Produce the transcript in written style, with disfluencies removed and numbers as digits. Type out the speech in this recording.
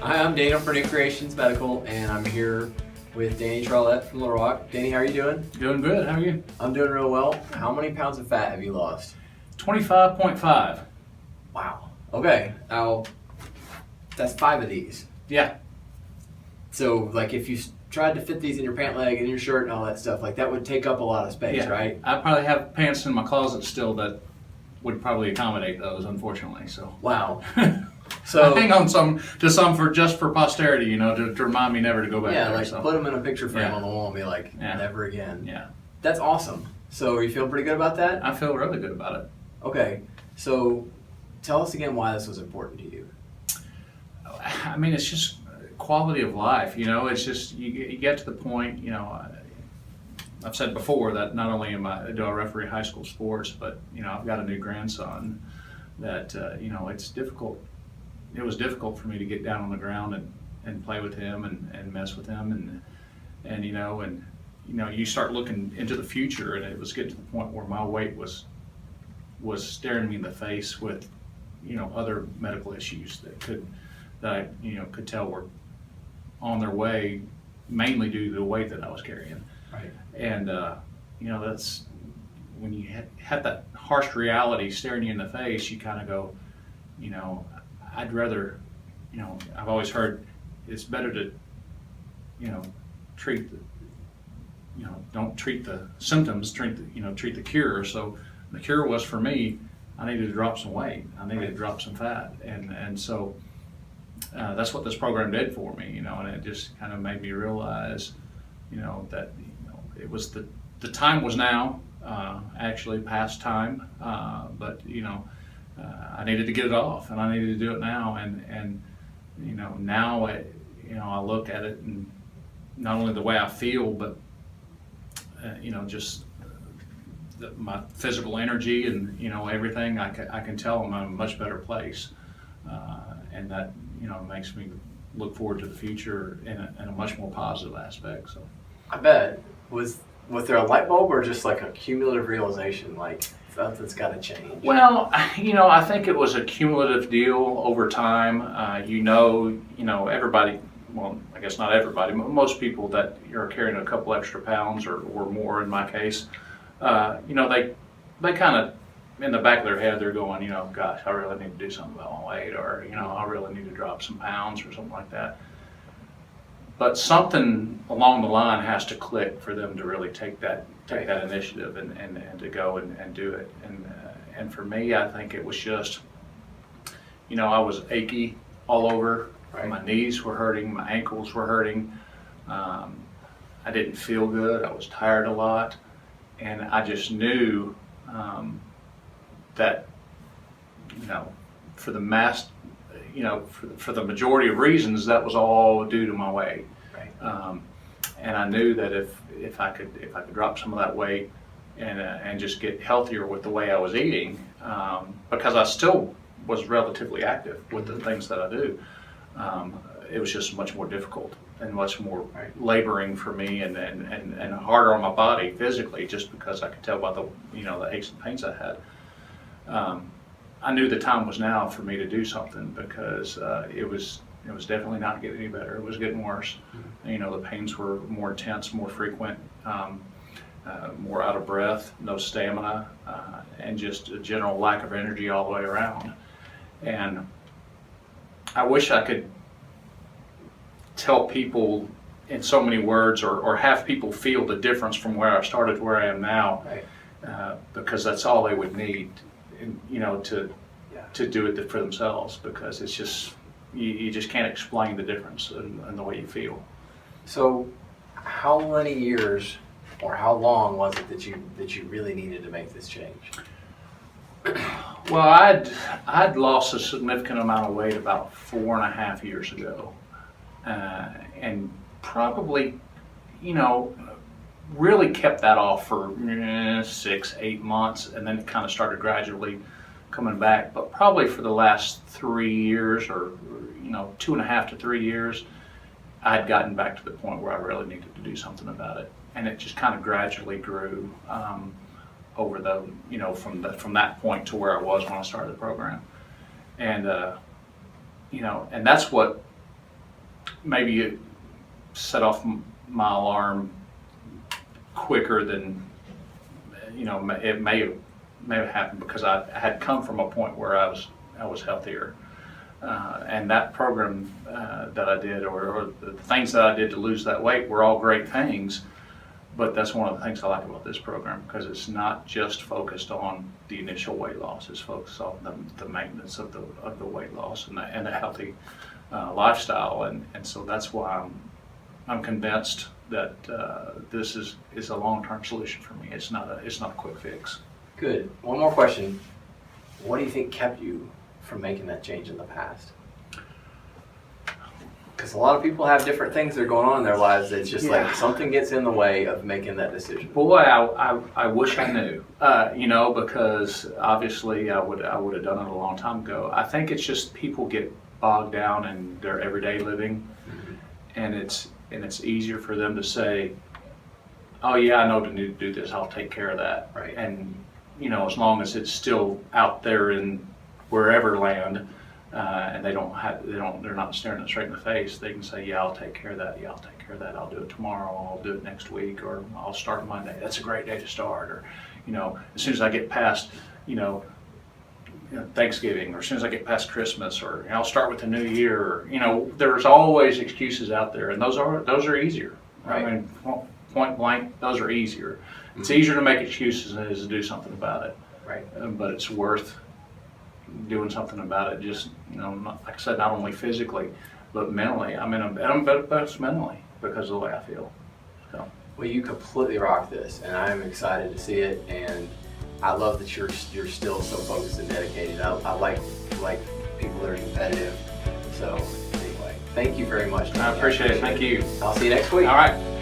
Hi, I'm Daniel for New Creations Medical, and I'm here with Danny Troillett from Little Rock. Danny, how are you doing? Doing good. How are you? I'm doing real well. How many pounds of fat have you lost? 25.5. Wow. Okay. Now, that's 5 of these. Yeah. So, like, if you tried to fit these in your pant leg and your shirt and all that stuff, like, that would take up a lot of space, Yeah. right? I probably have pants in my closet still that would probably accommodate those, unfortunately. So. Wow. So I hang on to some for just for posterity, to remind me never to go back yeah, there. like So. put them in a picture frame Yeah. on the wall and be like, Yeah. never again. Yeah. That's awesome. So, you feel pretty good about that? I feel really good about it. Okay. So, tell us again why this was important to you. I mean, it's just quality of life. It's just you get to the point. I've said before that not only do I referee high school sports, but I've got a new grandson that it's difficult. It was difficult for me to get down on the ground and play with him and mess with him and you start looking into the future, and it was getting to the point where my weight was staring me in the face with other medical issues that I could tell were on their way, mainly due to the weight that I was carrying. Right. And that's when you have that harsh reality staring you in the face. You kind of go, I'd rather, I've always heard it's better to, treat the, don't treat the symptoms, treat the cure. So the cure was for me, I needed to drop some weight. I needed to drop some fat, and so that's what this program did for me, and it just kind of made me realize, that it was the time was now, actually past time, but I needed to get it off, and I needed to do it now, and now I look at it, and not only the way I feel, but just my physical energy and everything, I can tell I'm in a much better place, and that makes me look forward to the future in a much more positive aspect. So I bet. Was there a light bulb or just like a cumulative realization, like something's got to change? Well, I think it was a cumulative deal over time. Everybody, well, I guess not everybody, but most people that are carrying a couple extra pounds or more in my case, they kind of, in the back of their head, they're going, gosh, I really need to do something about my weight, or, I really need to drop some pounds or something like that. But something along the line has to click for them to really take that initiative and to go and do it. And for me, I think it was just, I was achy all over. Right. My knees were hurting, my ankles were hurting. I didn't feel good. I was tired a lot, and I just knew that for the majority of reasons, that was all due to my weight. Right. And I knew that if I could drop some of that weight and just get healthier with the way I was eating, because I still was relatively active with the things that I do, it was just much more difficult and much more laboring for me and harder on my body physically, just because I could tell by the aches and pains I had. I knew the time was now for me to do something, because it was definitely not getting any better. It was getting worse. The pains were more intense, more frequent, more out of breath, no stamina, and just a general lack of energy all the way around. And I wish I could tell people in so many words, or have people feel the difference from where I started to where I am now, because that's all they would need, to do it for themselves, because it's just, you just can't explain the difference in the way you feel. So how many years or how long was it that you really needed to make this change? Well, I'd lost a significant amount of weight about 4.5 years ago, and probably, really kept that off for 6-8 months, and then it kind of started gradually coming back. But probably for the last 3 years, or 2.5 to 3 years, I had gotten back to the point where I really needed to do something about it, and it just kind of gradually grew over the from that point to where I was when I started the program, and and that's what maybe set off my alarm quicker than, it may have happened because I had come from a point where I was healthier. And that program that I did, or the things that I did to lose that weight were all great things, but that's one of the things I like about this program, because it's not just focused on the initial weight loss, it's focused on the maintenance of the weight loss and a healthy lifestyle, and so that's why I'm convinced that this is a long-term solution for me. It's not a quick fix. Good. One more question. What do you think kept you from making that change in the past? Because a lot of people have different things that are going on in their lives. It's just like something gets in the way of making that decision. Boy, I wish I knew, because obviously I would have done it a long time ago. I think it's just people get bogged down in their everyday living, and it's easier for them to say, oh yeah, I know to need to do this, I'll take care of that. Right. And as long as it's still out there in wherever land, and they're not staring it straight in the face, they can say, yeah, I'll take care of that, yeah, I'll take care of that, I'll do it tomorrow, I'll do it next week, or I'll start Monday, that's a great day to start, or as soon as I get past Thanksgiving, or as soon as I get past Christmas, or I'll start with the new year, or, there's always excuses out there, and those are easier. Right. I mean, point blank, those are easier. It's easier to make excuses than it is to do something about it. Right. But it's worth doing something about it. Just like I said, not only physically, but mentally. I'm best mentally because of the way I feel. So. Well, you completely rock this, and I'm excited to see it. And I love that you're still so focused and dedicated. I like people that are competitive. So anyway, thank you very much. I appreciate it. Thank you. I'll see you next week. All right.